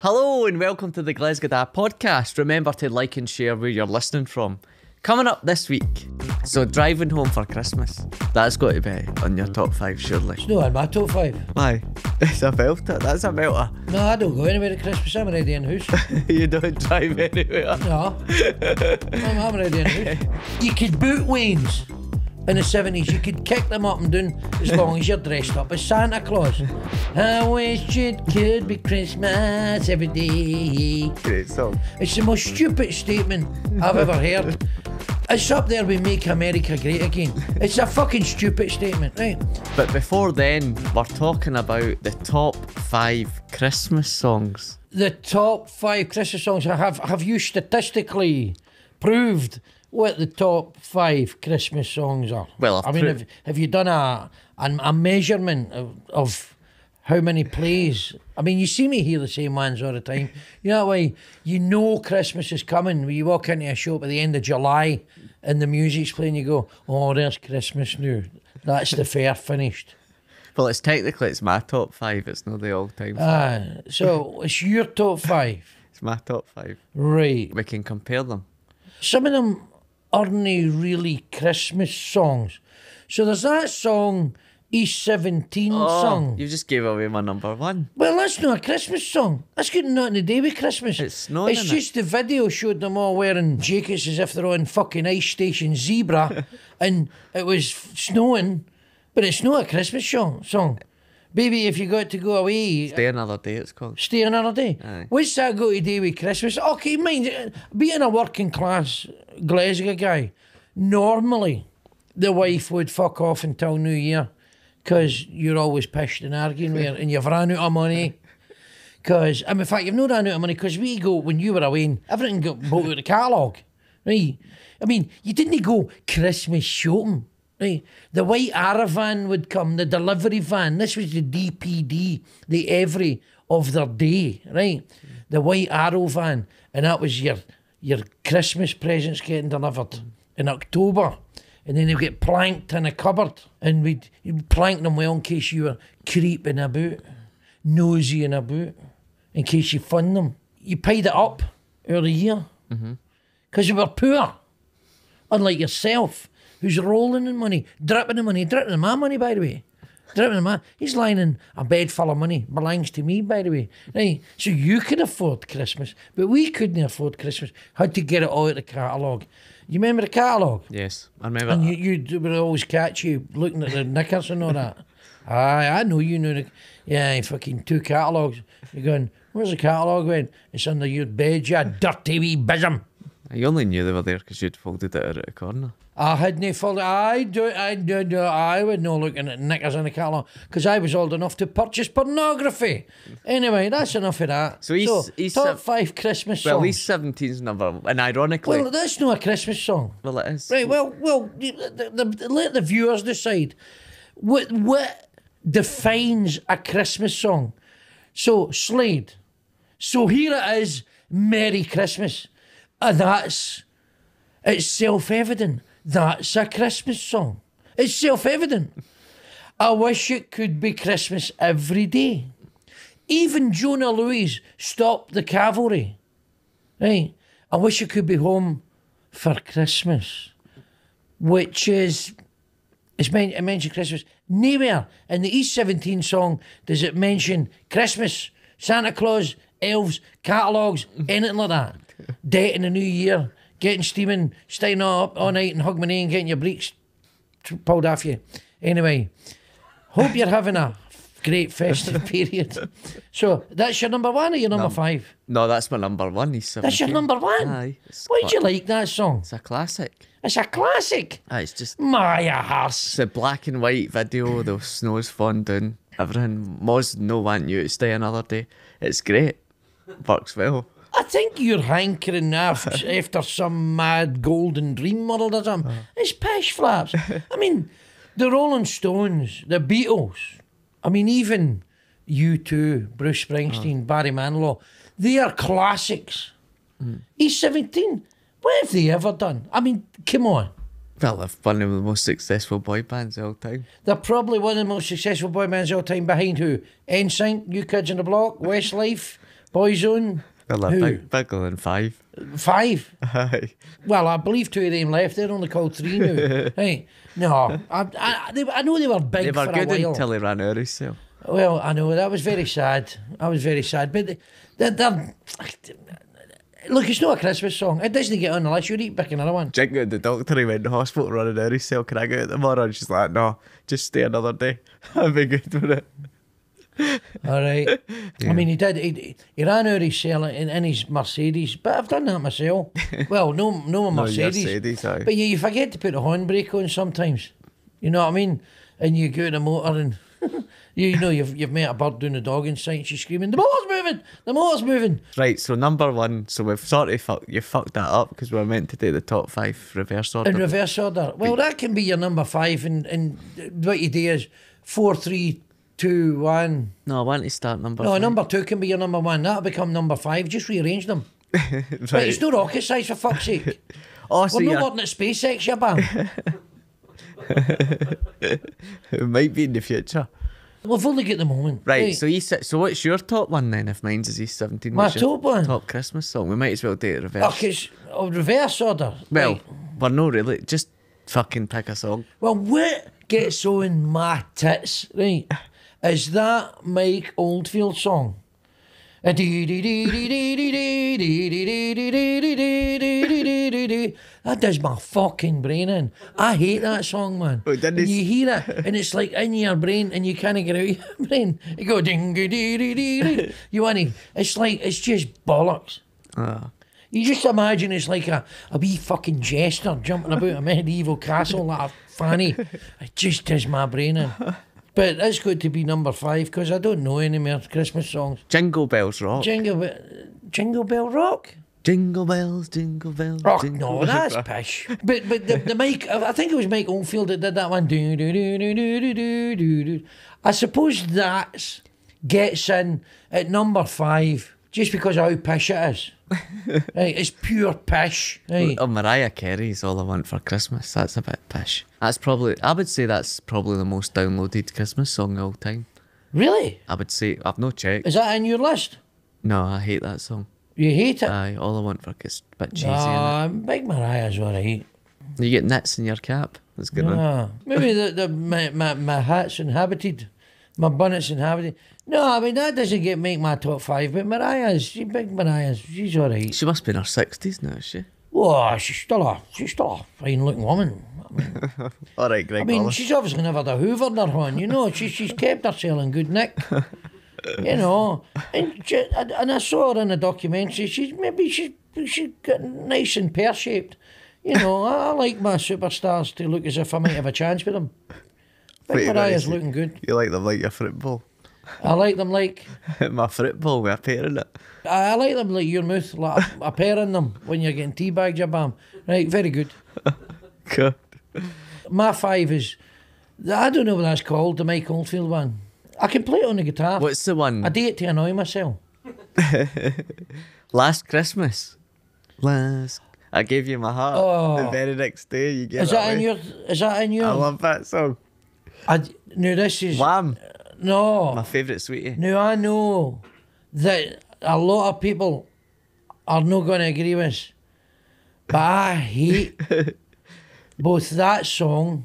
Hello and welcome to the Glesga podcast. Remember to like and share where you're listening from. Coming up this week, so driving home for Christmas. That's got to be on your top 5 surely. It's not in my top 5. Why? It's a belter. That's a belter. No, I don't go anywhere at Christmas. I'm already in the house. You don't drive anywhere. No, I'm already in the house. You could boot Waynes in the 70s. You could kick them up and down as long as you're dressed up as Santa Claus. I wish it could be Christmas every day. Great song. It's the most stupid statement I've ever heard. It's up there with Make America Great Again. It's a fucking stupid statement, right? But before then, we're talking about the top 5 Christmas songs. The top 5 Christmas songs. Have you statistically proved what the top 5 Christmas songs are? Well, I mean, have you done a measurement of how many plays? I mean, you see me hear the same ones all the time. You know why? You know Christmas is coming. When you walk into a shop at the end of July and the music's playing, you go, oh, there's Christmas now. That's the fair finished. Well, it's my top 5. It's not the all-time 5. So it's your top 5. It's my top 5. Right. We can compare them. Some of them aren't really Christmas songs. So there's that song, East 17 song. You just gave away my number 1. Well, that's not a Christmas song. That's got nothing to do with Christmas. It's snowing. It's just the video showed them all wearing jackets as if they're on fucking Ice Station Zebra and it was snowing, but it's not a Christmas song. Baby, if you got to go away... Stay Another Day, it's called. Stay Another Day? Aye. What's that got to do with Christmas? Okay, mind, being a working class Glesga guy, normally the wife would fuck off until New Year because you're always pissed and arguing with her and you've ran out of money. Because, in fact, you've not ran out of money because we go, when you were away, everything got bought out of the catalogue, right? I mean, you didn't go Christmas shopping. Right, the white Aravan would come, the delivery van. This was the DPD, the every of their day, right? The white Arrow van, and that was your Christmas presents getting delivered in October, and then they'd get planked in a cupboard, and we'd plank them well in case you were creeping about, nosying about, in case you found them. You paid it up every year because you were poor, unlike yourself. Who's rolling in money, dripping in my money, by the way. Dripping in my... He's lying in a bed full of money, belongs to me, by the way. Right, so you could afford Christmas, but we couldn't afford Christmas. Had to get it all out of the catalogue. You remember the catalogue? Yes, I remember. And you would always catch you looking at the knickers and all that. Aye, I know you know. Yeah, fucking 2 catalogues. You're going, where's the catalogue went? It's under your bed, you dirty wee bism. I only knew they were there because you'd folded it out at a corner. I hadn't folded. I would know looking at knickers in the catalogue because I was old enough to purchase pornography. Anyway, that's enough of that. So top 5 Christmas songs. Well, East 17's number 1, and ironically... Well, that's not a Christmas song. Well, it is. Right, well, let the viewers decide. What defines a Christmas song? So, Slade. So here it is, Merry Christmas. And it's self-evident. That's a Christmas song. It's self-evident. I wish it could be Christmas every day. Even Jonah Louise stopped the cavalry. Right? I wish it could be home for Christmas. Which is... it mentioned Christmas. Nowhere in the East 17 song does it mention Christmas, Santa Claus, elves, catalogues, anything like that. Debt in the new year, getting steaming, staying up all night and hugging my knee and getting your breeks pulled off you. Anyway, hope you're having a great festive period. So, that's your number 1 or your number 5? No, that's my number 1. He's 17. That's your number 1? Aye. Why do you like that song? It's a classic. It's a classic. Aye, it's just... My ass. It's a black and white video, the snow's falling down, everything. Moz no want you to stay another day. It's great. Works well. I think you're hankering after some mad golden dream world or something. It's pish flaps. I mean, the Rolling Stones, the Beatles, I mean, even U2, Bruce Springsteen, Barry Manilow, they are classics. East 17, what have they ever done? I mean, come on. Well, they're one of the most successful boy bands of all time. They're probably one of the most successful boy bands of all time behind who? NSYNC, New Kids on the Block, Westlife, Boyzone. Well, Who? they're bigger than 5. 5. Aye. Well, I believe 2 of them left. They're only called 3 now. Hey, no, I know they were big They were for good a while. until they ran out of sale. Well, I know that was very sad. I was very sad, but they're look, it's not a Christmas song. It doesn't get on the list. You'd eat pick another one. Jink got the doctor, he went to hospital running out of sale. Can I go out tomorrow? And she's like, no, just stay another day. I'll be good with it. All right. I mean, he did. He ran out of his cell in his Mercedes, but I've done that myself. Well, no Mercedes. Mercedes, aye. But you forget to put the handbrake on sometimes. You know what I mean? And you go to the motor and you know you've met a bird doing the dog inside. And she's screaming, "The motor's moving! The motor's moving!" Right, so number 1. So we've sort of fucked that up because we were meant to do the top 5 reverse order. In reverse order. Well, that can be your number 5, and what you do is 4, 3, 2, 1. No, I want to start number No, 5. number 2 can be your number 1. That'll become number 5. Just rearrange them. Right. Right, it's no rocket science, for fuck's sake. Oh, so We're not you're- working at SpaceX, you bam. It might be in the future. We've only got the moment. Right, so what's your top one then? If mine's is East 17, My what's your top one? top Christmas song? We might as well do it reverse. Okay, it's reverse order. Well, Right. we're no really. Just fucking pick a song. Well, what gets on my tits, right, is that Mike Oldfield song. That does my fucking brain in. I hate that song, man. Oh, didn't And it- you hear it, and it's like in your brain, and you can't get out of your brain. You go ding dee dee dee dee. You want to? It's like it's just bollocks. Ah. You just imagine it's like a wee fucking jester jumping about a medieval castle like a fanny. It just does my brain in. But that's got to be number 5 because I don't know any more Christmas songs. Jingle Bells Rock. Jingle Bell Rock? Jingle bells, jingle bells. Oh, jingle no, that's bells. pish. But the Mike, I think it was Mike Oldfield that did that one. Do, do, do, do, do, do, do, do. I suppose that gets in at number 5 just because of how pish it is. Right, it's pure pish. Right. Oh, Mariah Carey is All I Want for Christmas. That's a bit pish. That's probably, I would say that's probably the most downloaded Christmas song of all time. Really? I would say, I've no checked. Is that in your list? No, I hate that song. You hate it? Aye, All I Want for Christmas. A bit cheesy, innit? Big Mariah's alright. You get nits in your cap. That's good one. Ah, maybe my hat's inhabited, my bonnet's inhabited. No, I mean that doesn't make my top 5. But Big Mariah's, she's alright. She must be in her 60s now, is she? Oh, she's still a fine looking woman. I mean, Alright, Greg. I mean, she's obviously never had a Hoover in her hand, you know. She's kept herself in good nick, you know. And I saw her in a documentary. She's got nice and pear shaped. You know, I like my superstars to look as if I might have a chance with them. Big Mariah's looking good. You like them like your football? I like them like My football with a pair in it. I like them like your mouth, like a pair in them when you're getting teabagged, you bam. Right, very good. Good. My 5 is, I don't know what that's called, the Mike Oldfield one. I can play it on the guitar. What's the one? I do it to annoy myself. Last Christmas. I gave you my heart. Oh. The very next day you gave Is it that in away. your? Is that in your? I love that song. No, this is Wham! no. My favourite sweetie. No, I know that a lot of people are not going to agree with us, but I hate both that song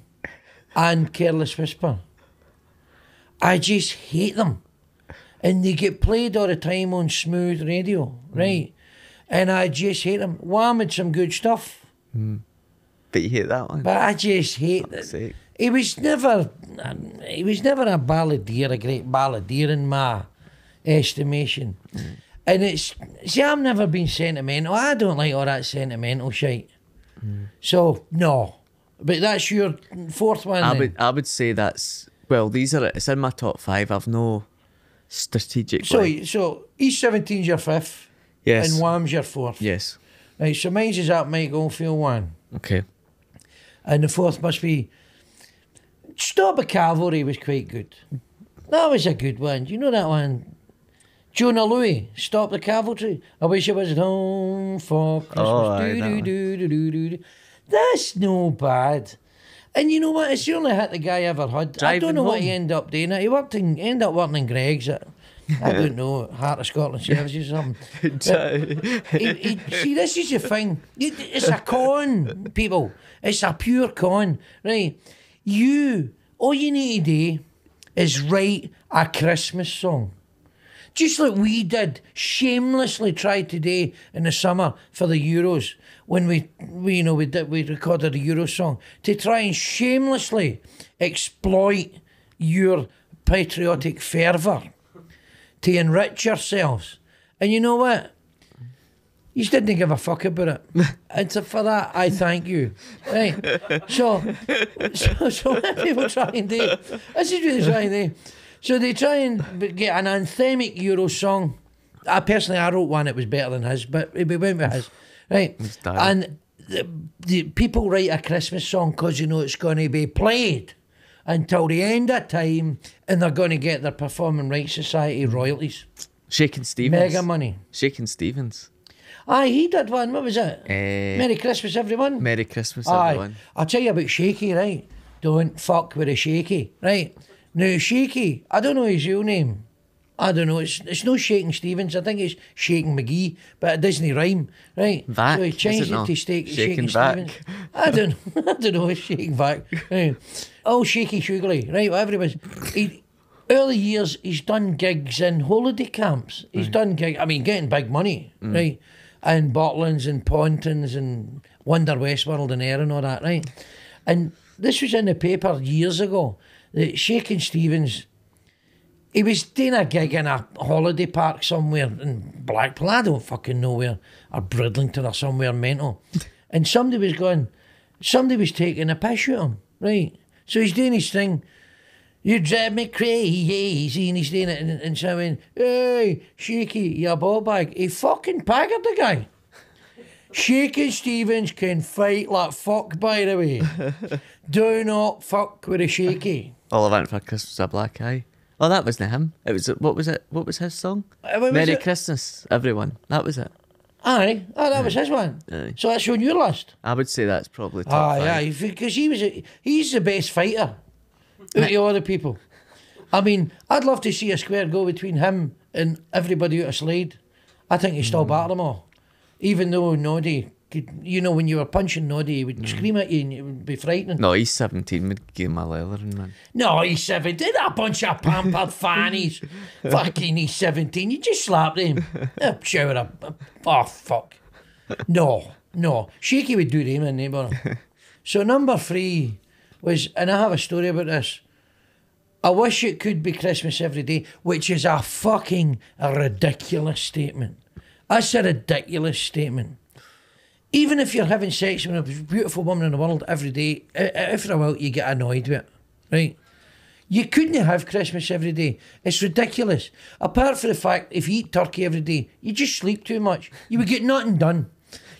and Careless Whisper. I just hate them. And they get played all the time on smooth radio, right? And I just hate them. Wham had some good stuff, But you hate that one. but I just hate Fuck's that. sake. He was never a balladeer, a great balladeer in my estimation. And I've never been sentimental. I don't like all that sentimental shit. So no, but that's your 4th one. then. I would say that's, well, it's in my top 5. I've no strategic. So East 17's your 5th, Yes. and Wham's your 4th. Yes. Right, so mine's is that Mike Oldfield one, Okay. and the 4th must be Stop the Cavalry was quite good. That was a good one. Do you know that one? Jonah Louie, Stop the Cavalry. I wish I was at home for Christmas. Oh, aye, that one. Do. That's no bad. And you know what? It's the only hit the guy ever had. I Driving don't know what he Home. ended up doing. He ended up working in Greg's. I don't know, Heart of Scotland Services or something. See, this is the thing. It's a con, people. It's a pure con, right? All you need to do is write a Christmas song. Just like we did, shamelessly tried today in the summer for the Euros when we recorded a Euro song to try and shamelessly exploit your patriotic fervour to enrich yourselves. And you know what? You didn't give a fuck about it. And so for that, I thank you. Right. So what people try and do, this is what they try and do. So they try and get an anthemic Euro song. I wrote one that was better than his, but we went with his. Right. And the people write a Christmas song because you know it's going to be played until the end of time, and they're going to get their Performing Rights Society royalties. Shakin' Stevens. Mega money. Shakin' Stevens. Aye, he did one. What was it? Merry Christmas, everyone. Merry Christmas, everyone. I'll tell you about Shaky, right? Don't fuck with a Shaky, right? Now, Shaky, I don't know his real name. I don't know. It's no Shakin' Stevens. I think it's Shakin' McGee, but it doesn't rhyme, right? Vac, so he changed it to Shakin' Stevens. I don't know. It's Shakin' Vac. Right. Oh, Shaky Sugarly, right? Whatever it was. Early years, he's done gigs in holiday camps. He's done gigs. I mean, getting big money, right? And Botlands and Pontins and Wonder Westworld and Air and all that, right? And this was in the paper years ago. That Shakin' Stevens, he was doing a gig in a holiday park somewhere in Blackpool, I don't fucking know where, or Bridlington or somewhere mental. And somebody was taking a piss at him, right? So he's doing his thing. You drive me crazy, and he's doing it, and so I went, hey, Shaky, you ball bag. He fucking paggered the guy. Shakin' Stevens can fight like fuck, by the way. Do not fuck with a Shaky. All I want for Christmas is a black eye. Oh, that wasn't him. It was, what was it? What was his song? Merry Christmas, everyone. That was it. Aye, that was his one. Aye. So that's on your list. I would say that's probably top five. Aye, because he's the best fighter out of all the people. I mean, I'd love to see a square go between him and everybody out of Slade. I think he'd still batter them all. Even though Noddy could, when you were punching Noddy, he would scream at you and it would be frightening. No, he's 17, would give him a leathering, man. No, he's 17. A bunch of pampered fannies. Fucking, he's 17. You just slapped him. Shower up. Oh, fuck. No. Shaky would do them in neighbour. So number 3 was, and I have a story about this, I wish it could be Christmas every day, which is a fucking ridiculous statement. That's a ridiculous statement. Even if you're having sex with a beautiful woman in the world every day, after a while you get annoyed with it, right? You couldn't have Christmas every day. It's ridiculous. Apart from the fact, if you eat turkey every day, you just sleep too much. You would get nothing done.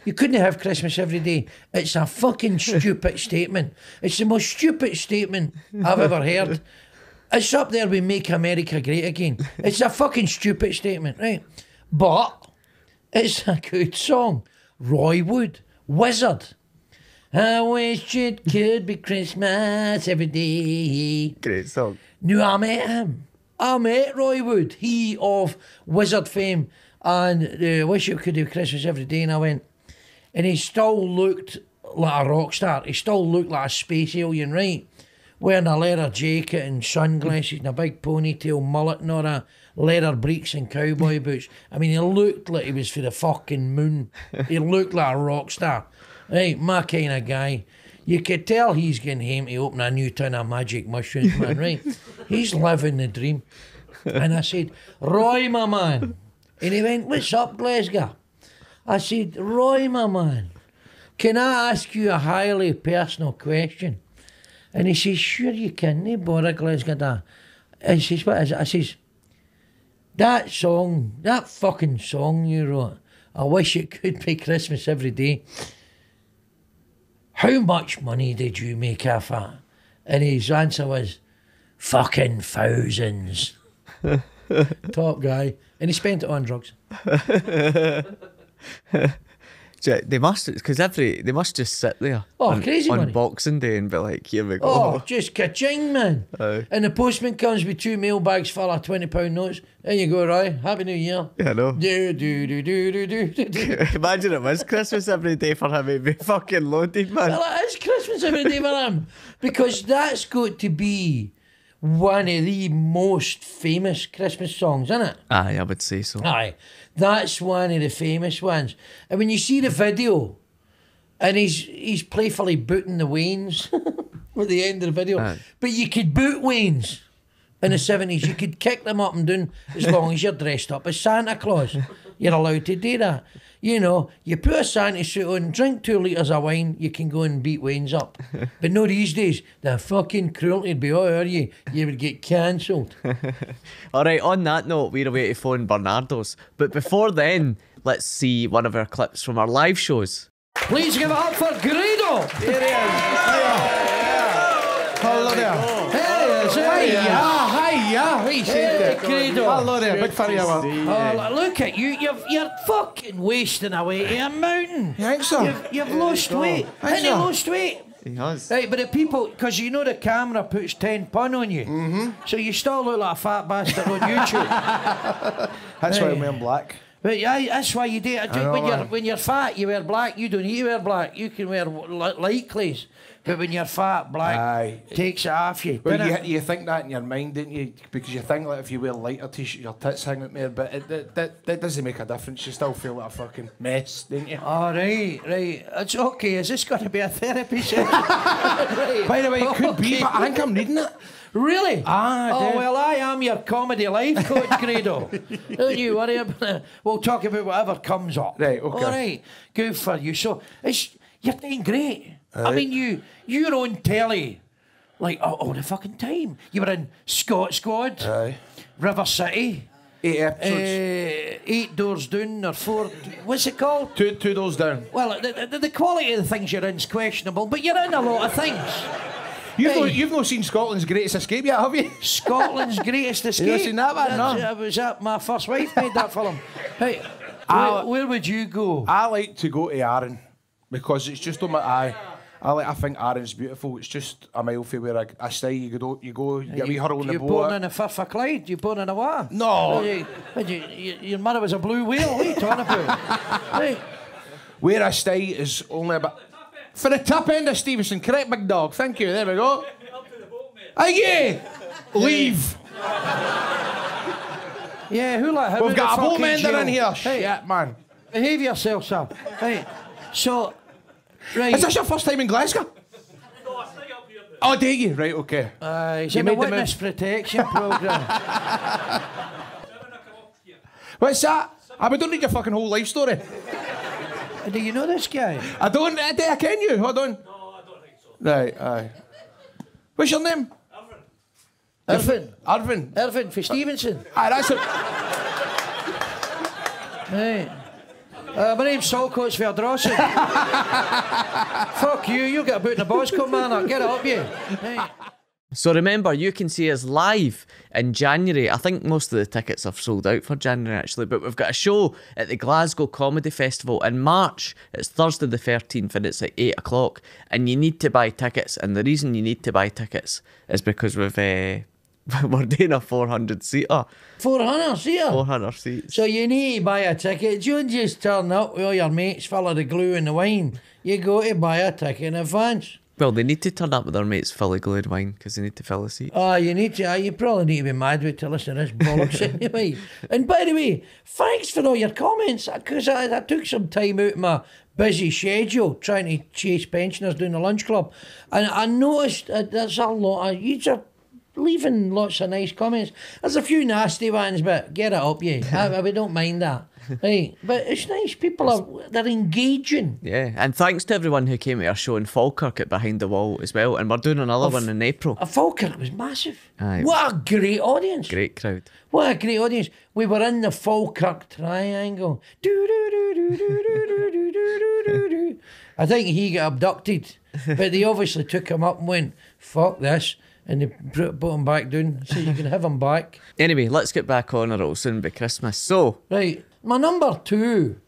You couldn't have Christmas every day. It's a fucking stupid statement. It's the most stupid statement I've ever heard. It's up there with Make America Great Again. It's a fucking stupid statement, right? But it's a good song. Roy Wood, Wizard. I wish it could be Christmas every day. Great song. No, I met him. I met Roy Wood, he of Wizard fame, and I wish it could be Christmas every day. And I went, and he still looked like a rock star. He still looked like a space alien, right? Wearing a leather jacket and sunglasses and a big ponytail, mullet and all that, leather breeks and cowboy boots. I mean, he looked like he was for the fucking moon. He looked like a rock star. Right, my kind of guy. You could tell he's getting home to open a new ton of magic mushrooms, man, right? He's living the dream. And I said, Roy, my man. And he went, what's up, Glesga? I said, Roy, my man, can I ask you a highly personal question? And he says, sure you can, no bother, Glesga. And he says, what is it? I says, that song, that fucking song you wrote, I wish it could be Christmas every day. How much money did you make off that? And his answer was, fucking thousands. Top guy. And he spent it on drugs. They must, because they must just sit there crazy on money. Boxing Day and be like, here we go. Oh, just ka-ching, man. Aye. And the postman comes with 2 mailbags full of £20 notes. There you go, Roy. Happy New Year. Yeah, I know. Do. Imagine it was Christmas every day for him. It'd be fucking loaded, man. Well, it is Christmas every day for him. Because that's got to be one of the most famous Christmas songs, isn't it? Aye, I would say so. Aye. That's one of the famous ones. And when you see the video, and he's playfully booting the wains at the end of the video. Aye. But you could boot wains in the 70s. You could kick them up and down as long as you're dressed up as Santa Claus. You're allowed to do that. You know, you put a Santa suit on, drink 2 litres of wine, you can go and beat wains up. But no, these days, the fucking cruelty would be, are you? You would get cancelled. All right, on that note, we're away to phone Bernardo's. But before then, let's see one of our clips from our live shows. Please give it up for Gredo. Here he is. Hello there. Hey, it's hiya. He said that. Gredo. Hello there. Big fan of you. Oh, look at you. You're fucking wasting away to a mountain. You think so? You've lost weight. Haven't you lost weight? He has. Right, but the people, because you know the camera puts 10 pun on you, so you still look like a fat bastard on YouTube. That's why I'm wearing black. But yeah, that's why you do it. know, When you're fat, you wear black. You don't need to wear black. You can wear light clothes. But when you're fat, black takes it off you. Well, you think that in your mind, don't you? Because you think like if you wear lighter t-shirt, your tits hang out more. But that doesn't make a difference. You still feel like a fucking mess, don't you? All right. It's okay. Is this going to be a therapy session? Right. By the way, it could be, but I think I'm needing it. Really? Oh, well, I am your comedy life coach, Gredo. Don't you worry about it. We'll talk about whatever comes up. Right, okay. All right. Good for you. So, you're doing great. I mean, you're on telly, like, all the fucking time. You were in Scott Squad, River City. 8 episodes. 8 Doors Down, or 4... What's it called? Two doors down. Well, the quality of the things you're in is questionable, but you're in a lot of things. You've not seen Scotland's Greatest Escape yet, have you? Scotland's Greatest Escape. You not seen that one, no? Was that my first wife made that film? Hey, where would you go? I like to go to Arran because it's just on my eye. I think Arran's beautiful. It's just a mile from where I stay. You get a wee hurl on the boat. You born in a Firth of Clyde? You born in a what? No. Your mother was a blue whale. What are you talking about? Hey. Where I stay is only about... For the top end of Stevenson, correct, big dog. Thank you. There we go. Hey, leave. Yeah, who like him? We've got a boat mender in here. Hey, shit, man. Behave yourself, sir. Hey, so, right. Is this your first time in Glesga? No, I stay up here. Oh, do you? Right, okay. He's in the witness protection programme. What's that? We don't need your fucking whole life story. Do you know this guy? I don't. Can you? Hold on. No, I don't think so. Right, aye. What's your name? Irvin. Irvin for Stevenson. Aye, that's it. Hey. My name's Saltcoats Verdrossen. Fuck you get about in the boss come man. Get it up, you. Hey. So remember, you can see us live in January. I think most of the tickets have sold out for January, actually. But we've got a show at the Glasgow Comedy Festival in March. It's Thursday the 13th and it's at 8 o'clock. And you need to buy tickets. And the reason you need to buy tickets is because we're doing a 400-seater. 400-seater? 400 seats. So you need to buy a ticket. You don't just turn up with all your mates full of the glue and the wine. You go to buy a ticket in advance. Well, they need to turn up with their mates fully glued wine because they need to fill the seats. Oh, you need to. You probably need to be mad with to listen to this bollocks anyway. And by the way, thanks for all your comments because I took some time out of my busy schedule trying to chase pensioners down the lunch club, and I noticed there's a lot of you are leaving lots of nice comments. There's a few nasty ones, but get it up, we don't mind that. Right, but it's nice. They're engaging. Yeah, and thanks to everyone who came to our show in Falkirk at Behind the Wall as well. And we're doing another one in April. Falkirk was massive. Aye. What a great audience. Great crowd. What a great audience. We were in the Falkirk Triangle. I think he got abducted, but they obviously took him up and went, fuck this. And they put him back down, so you can have him back. Anyway, let's get back on or it'll soon be Christmas. So, right, my number 2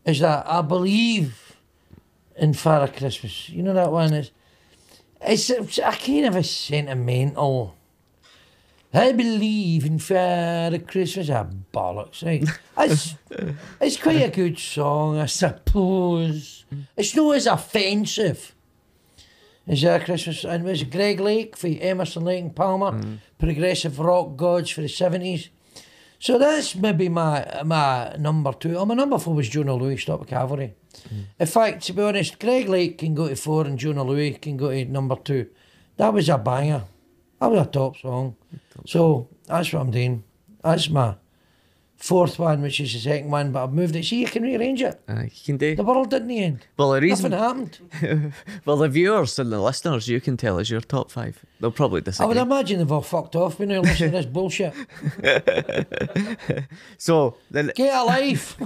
is that I believe in Father Christmas. You know that one is. It's a kind of a sentimental. I believe in Father Christmas. Bollocks, right? It's quite a good song, I suppose. It's not as offensive as that Christmas. And it was Greg Lake for Emerson, Lake and Palmer, progressive rock gods for the 70s. So that's maybe my number 2. Oh, my number 4 was Jonah Louis, Stop the Cavalry. In fact, to be honest, Greg Lake can go to 4 and Jonah Louis can go to number 2. That was a banger. That was a top song. So that's what I'm doing. That's my 4th one, which is the 2nd one, but I've moved it. See, you can rearrange it. You can do. The world didn't end. Well, the reason. Nothing happened. Well, the viewers and the listeners, you can tell us your top 5. They'll probably I disagree. would imagine they've all fucked off when they're listening to this bullshit. So the Get a life.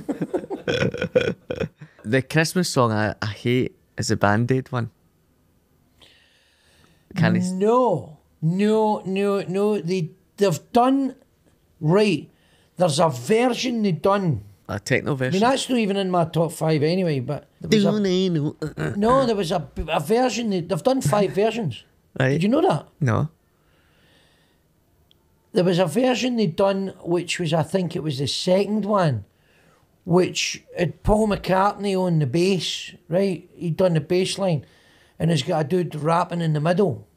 Christmas song I hate is the Band-Aid one. Can I? No. They've done right. There's a version they done. A techno I version. mean, that's not even in my top 5 anyway. But there was a version. They've done 5 versions. Right. Did you know that? No. There was a version they done, which was, I think it was the 2nd one, which had Paul McCartney on the bass, right? He'd done the bass line, and he's got a dude rapping in the middle.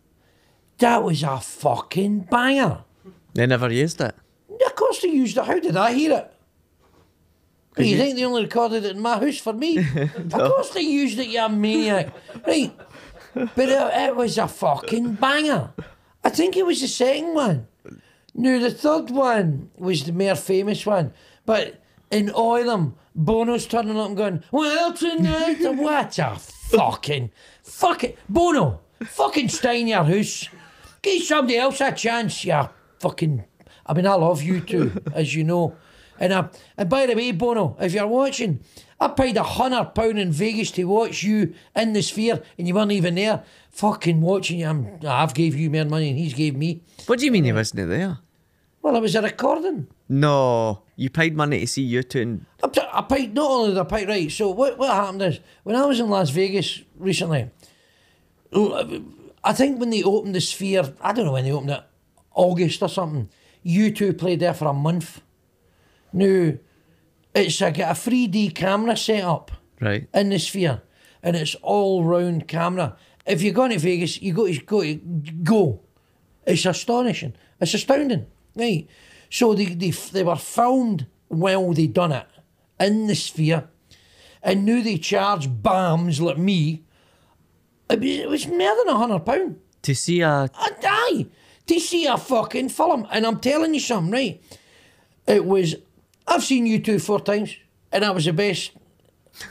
That was a fucking banger. They never used it. Of course they used it. How did I hear it? You think they only recorded it in my house for me? Of course they used it, you maniac. Right. But it was a fucking banger. I think it was the 2nd one. No, the 3rd one was the more famous one. But in all of them, Bono's turning up and going, well, tonight, what a fucking Bono, fucking stay in your house. Give somebody else a chance, you fucking... I mean, I love you too, as you know. And by the way, Bono, if you're watching, I paid £100 in Vegas to watch you in the Sphere, and you weren't even there. Fucking watching you, I've gave you more money than he's gave me. What do you mean he wasn't there? Well, it was a recording. No, you paid money to see you two. And I paid, not only did I pay, right, so what happened is, when I was in Las Vegas recently, I think when they opened the Sphere, I don't know when they opened it, August or something, U2 played there for a month. Now, it's got a 3D camera set up right in the Sphere, and it's all round camera. If you're going to Vegas, you go. It's astonishing. It's astounding, right? So they were filmed while they done it in the Sphere, and now they charge bams like me. It was more than £100 to see a... Aye, to see a fucking film. And I'm telling you something, right? It was... I've seen you 2 4 times, and that was the best.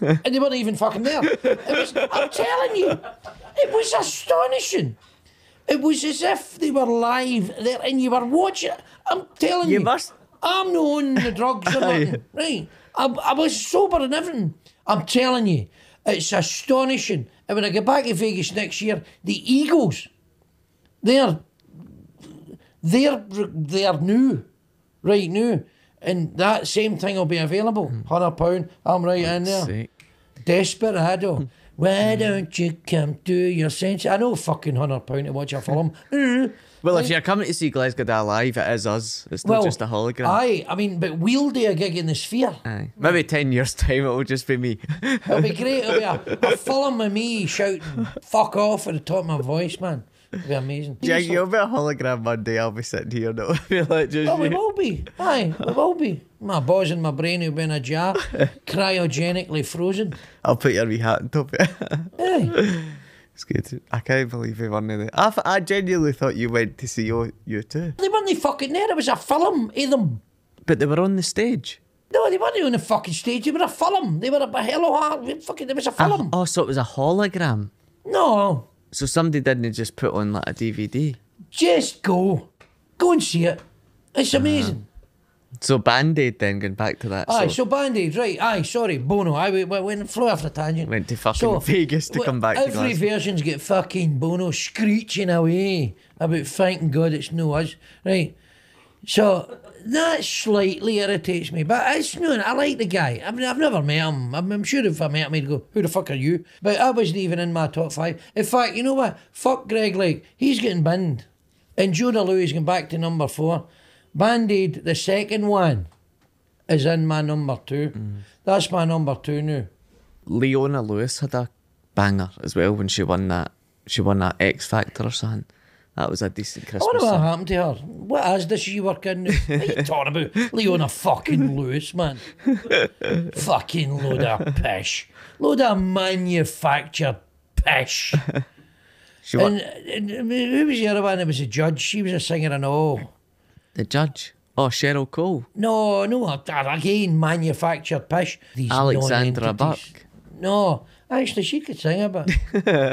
And they weren't even fucking there. I'm telling you, it was astonishing. It was as if they were live there, and you were watching it. I'm telling you. You must... I'm not on the drugs or nothing, right? I was sober and everything. I'm telling you, it's astonishing. And when I get back to Vegas next year, the Eagles, they're new, right now. And that same thing will be available. £100, I'm right in there. Sake. Desperado. Why don't you come to your senses? I know fucking £100 to watch a film. Well, if you're coming to see Glesga live, it is us. It's not just a hologram. Aye, I mean, but we'll do a gig in the Sphere. Aye. Maybe 10 years' time it'll just be me. It'll be great. It'll be a film of me shouting fuck off at the top of my voice, man. It'll be amazing. Jack, you'll be a hologram one day. I'll be sitting here now. Like just Oh, we will be. Aye, we will be. My balls in my brain will be in a jar, cryogenically frozen. I'll put your wee hat on top of it. Aye. It's good. I can't believe we weren't there. I genuinely thought you went to see you too. They weren't fucking there. It was a film of them. But they were on the stage. No, they weren't on the fucking stage. They were a film. They were a hello heart. Fucking, there was a film. Oh, so it was a hologram. No, So somebody didn't just put on like a DVD. just go. Go and see it. It's amazing. So Band-Aid then, going back to that. Aye, so Band-Aid, right. Aye, sorry, Bono. I went flew off the tangent. Went to fucking Vegas to come back to Every Glasgow. version's get fucking Bono screeching away about thanking God it's no us. Right. So That slightly irritates me, but it's no. I like the guy. I mean, I've never met him. I'm sure if I met him, he'd go, "Who the fuck are you?" But I wasn't even in my top 5. In fact, you know what? Fuck Greg Lake. He's getting binned, and Jonah Louis going back to number 4. Band-Aid, the second one, is in my number 2. That's my number 2 now. Leona Lewis had a banger as well when she won that. She won that X Factor or something. That was a decent I Christmas wonder what song. happened to her. What as does she work in now? What are you talking about? Leona fucking Lewis, man. Fucking load of pish. Load of manufactured pish. She won. And who was the other one that was a judge? She was a singer and all. The judge. Oh, Cheryl Cole. No, again, manufactured pish. These Alexandra non-entities. Burke. No, actually, she could sing a bit.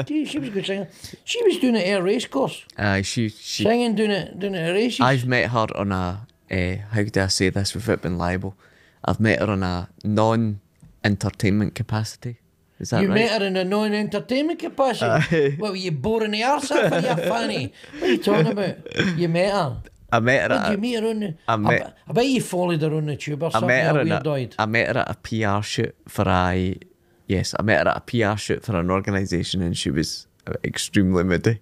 She was a good singer. She was doing it at a race course. She Singing, doing it at races. I've met her on a, how do I say this without being liable? I've met her on a non-entertainment capacity. Is that You right? met her in a non-entertainment capacity? What, were you boring the arse off of your fanny? What are you talking about? You met her? I met her Did at you meet her on the... I I bet you followed her on the tube or I something, met her a weirdoid. I met her at a PR shoot for a... Yes, I met her at a PR shoot for an organisation and she was extremely moody.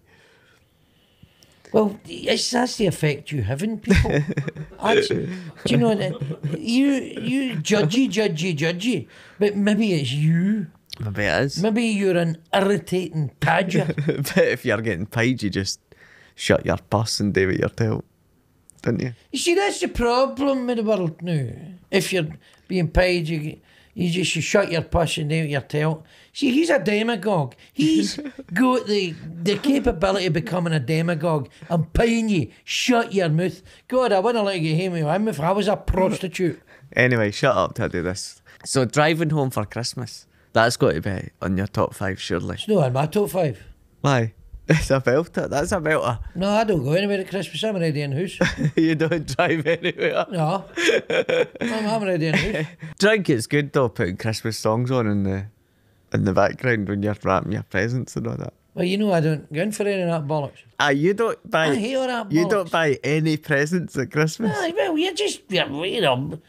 Well, that's the effect you have in people. Do you know that? You judgy, but maybe it's you. Maybe it is. Maybe you're an irritating padger. But if you're getting paid, you just shut your purse and do what you're told, don't you? You see, that's the problem with the world now. If you're being paid, you shut your puss and do what you're told. See, he's a demagogue. He's got the capability of becoming a demagogue. I'm paying you. Shut your mouth. God, I wouldn't let you hear me with him if I was a prostitute. Anyway, shut up till I do this. So, driving home for Christmas. That's got to be on your top 5, surely. It's not in my top 5. Why? It's a belter. That's a belter. No, I don't go anywhere at Christmas. I'm already in house. You don't drive anywhere. No. I'm already in house. Drink is good though, putting Christmas songs on in the background when you're wrapping your presents and all that. Well, you know I don't go in for any of that bollocks. You don't buy. I hate all that You bollocks. don't buy any presents at Christmas. Aye, well, you know,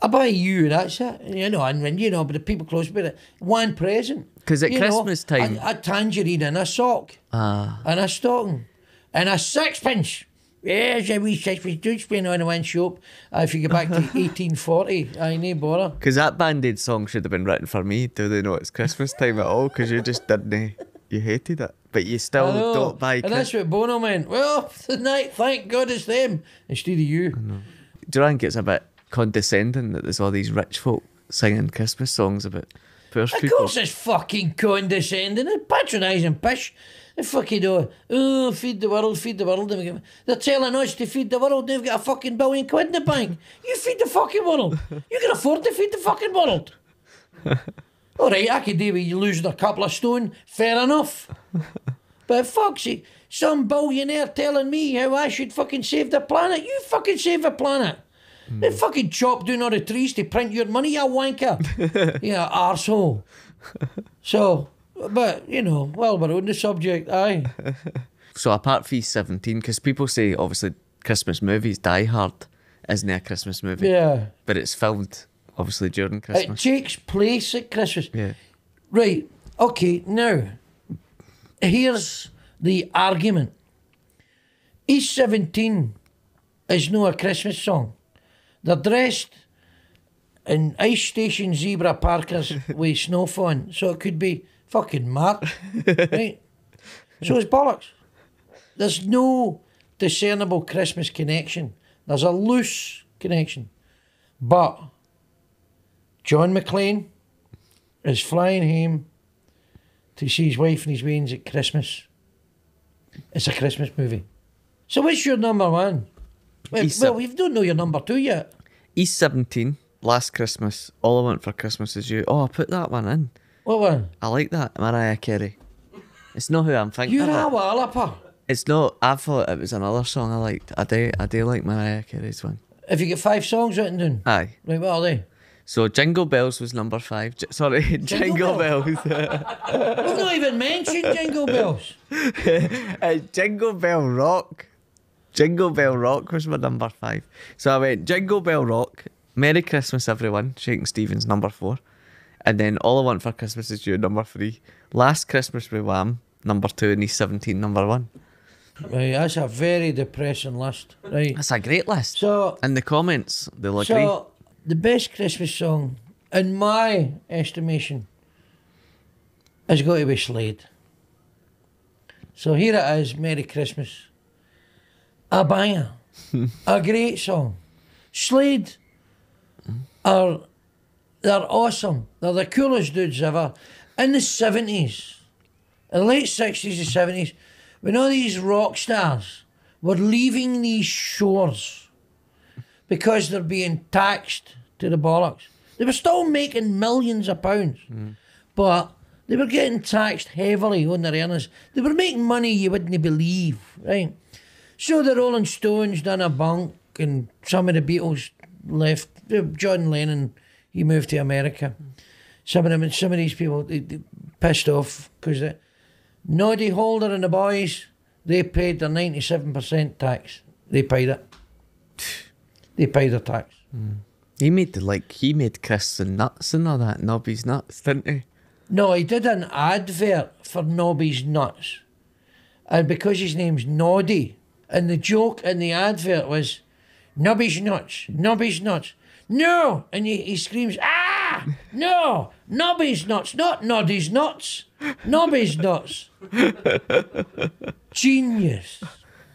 I buy you, that's it. You know, and you know, but the people close to it, one present. 'Cause at You know, Christmas time- a tangerine and a sock. And a stocking. And a sixpence. Yes, a wee sixpence. Don't spend on one shop. If you go back to 1840, I no bother. Because that Band-Aid song should have been written for me. Do they know it's Christmas time at all? Because you just didn't. You hated it. But you still I know. don't buy And that's what Bono meant. Well, tonight, thank God it's them. Instead of you. Do you think it's a bit condescending that there's all these rich folk singing Christmas songs about poor Of people? course it's fucking condescending and patronising pish. They fucking feed the world, feed the world. They're telling us to feed the world. They've got a fucking £1 billion in the bank. You feed the fucking world. You can afford to feed the fucking world. All right, I could do with you losing a couple of stone. Fair enough. But fuck's sake, some billionaire telling me how I should fucking save the planet. You fucking save the planet. They fucking chop down all the trees to print your money, you wanker. You arsehole. So, but, you know, well, we're on the subject, aye. So apart from 17, because people say, obviously, Christmas movies, Die Hard isn't a Christmas movie. Yeah. But it's filmed, obviously, during It Christmas. takes place at Christmas. Yeah. Right, okay, now, here's the argument. East 17 is not a Christmas song. They're dressed in ice station zebra parkers with snow on, so it could be fucking March, right? So it's bollocks. There's no discernible Christmas connection. There's a loose connection. But John McClane is flying home to see his wife and his weans at Christmas. It's a Christmas movie. So what's your number 1? Well, you don't know your number 2 yet. East 17, Last Christmas, All I Want for Christmas Is You. Oh, I put that one in. What one? I like that, Mariah Carey. It's not who I'm thinking You're a of. walloper. It's not. I thought it was another song I liked. I do like Mariah Carey's one. Have you got 5 songs written down? Aye. Right, what are they? So Jingle Bells was number 5. Sorry, Jingle Bells. We've not even mentioned Jingle Bells. Jingle Bell Rock. Jingle Bell Rock was my number 5. So I went Jingle Bell Rock, Merry Christmas Everyone, Shaking Stevens, number 4. And then All I Want for Christmas Is You, number 3. Last Christmas with Wham, number 2, and He's 17, number 1. Right, that's a very depressing list. Right. That's a great list. So, In the comments, they'll agree. so the best Christmas song, in my estimation, has got to be Slade. So here it is, Merry Christmas. A banger. A great song. Slade they're awesome. They're the coolest dudes ever. In the 70s, in the late 60s and 70s, when all these rock stars were leaving these shores because they're being taxed to the bollocks. They were still making millions of pounds, but they were getting taxed heavily on their earnings. They were making money you wouldn't believe, right? So the Rolling Stones done a bunk, and some of the Beatles left. John Lennon, he moved to America. Some of these people they pissed off because the Noddy Holder and the boys, they paid their 97% tax. They paid it. They paid their tax. He made Chris and Nuts and all that, Nobby's Nuts, didn't he? No, he did an advert for Nobby's Nuts. And because his name's Noddy, and the joke in the advert was, Nobby's Nuts, Nobby's Nuts. No! And he screams, ah! No! Nobby's Nuts, not Noddy's Nuts. Nobby's Nuts. Genius.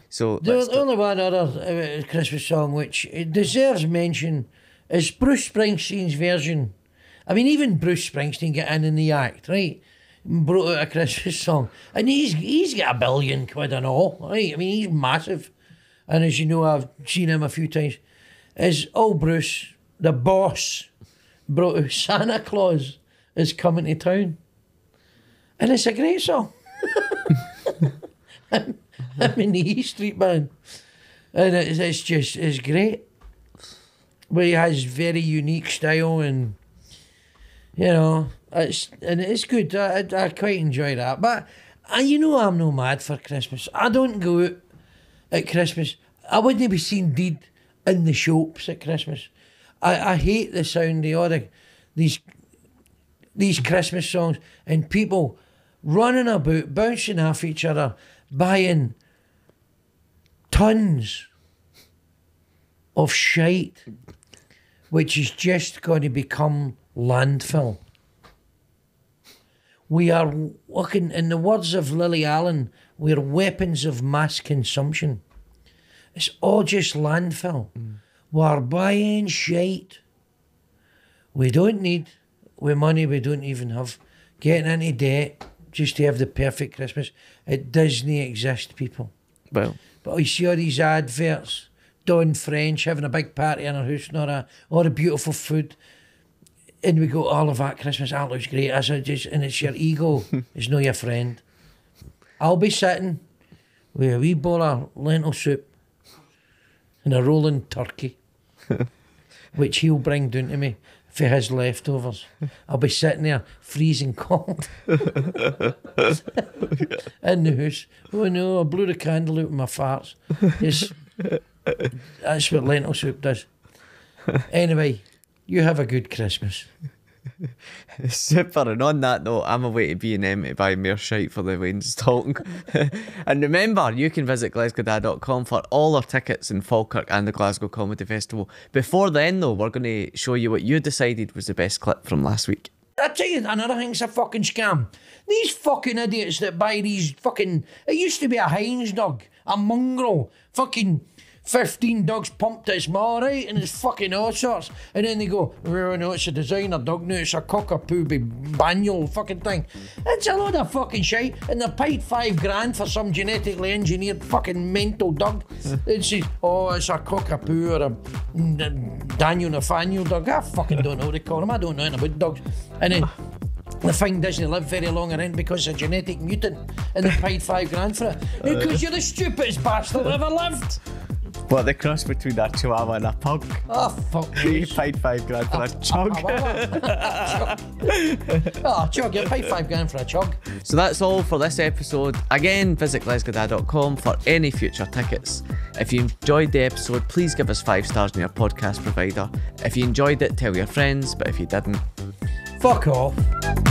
So There's only one other Christmas song which deserves mention is Bruce Springsteen's version. I mean, even Bruce Springsteen got in the act, right? Brought out a Christmas song. And he's got £1 billion and all, right? I mean, he's massive. And as you know, I've seen him a few times. Is old Bruce, the boss, brought out Santa Claus is Coming to Town. And it's a great song. I'm in the E Street Band. And it's great. But he has very unique style and, you know, it's good. I quite enjoy that. But, you know, I'm no mad for Christmas. I don't go out at Christmas. I wouldn't be seen deed in the shops at Christmas. I hate the sound of all these Christmas songs and people running about, bouncing off each other, buying tons of shite, which is just going to become landfill. We are looking, in the words of Lily Allen, we're weapons of mass consumption. It's all just landfill. We're buying shite we don't need, with money we don't even have, getting into debt just to have the perfect Christmas. It doesn't exist, people. Well, But you see all these adverts, Dawn French having a big party in her house and all the beautiful food. And we go, all of that Christmas, that looks great. And it's your ego, it's not your friend. I'll be sitting with a wee bowl of lentil soup and a rolling turkey, which he'll bring down to me for his leftovers. I'll be sitting there freezing cold in the house. Oh no, I blew the candle out with my farts. Yes, that's what lentil soup does. Anyway, you have a good Christmas. super. And on that note, I'm away to B&M to buy more shite for the Wayne's talking. And remember, you can visit glesga.com for all our tickets in Falkirk and the Glasgow Comedy Festival. Before then, though, we're going to show you what you decided was the best clip from last week. I tell you, another thing's a fucking scam. These fucking idiots that buy these fucking... It used to be a Heinz dog, a mongrel, fucking 15 dogs pumped at small, right? And it's fucking all sorts. And then they go, oh no, it's a designer dog, no, it's a cockapoo spaniel fucking thing. It's a load of fucking shite. And they paid $5,000 for some genetically engineered fucking mental dog. It says, oh, it's a cockapoo or a Daniel Nathaniel dog. I fucking don't know what they call them. I don't know anything about dogs. And then the thing doesn't live very long around because it's a genetic mutant, and they paid $5,000 for it. Because you're the stupidest bastard that ever lived. What, the cross between a chihuahua and a pug? Oh, fuck You me. paid $5,000 for a chug. Oh, chug, you paid $5,000 for a chug. So that's all for this episode. Again, visit glesga.com for any future tickets. If you enjoyed the episode, please give us 5 stars on your podcast provider. If you enjoyed it, tell your friends, but if you didn't, Fuck off.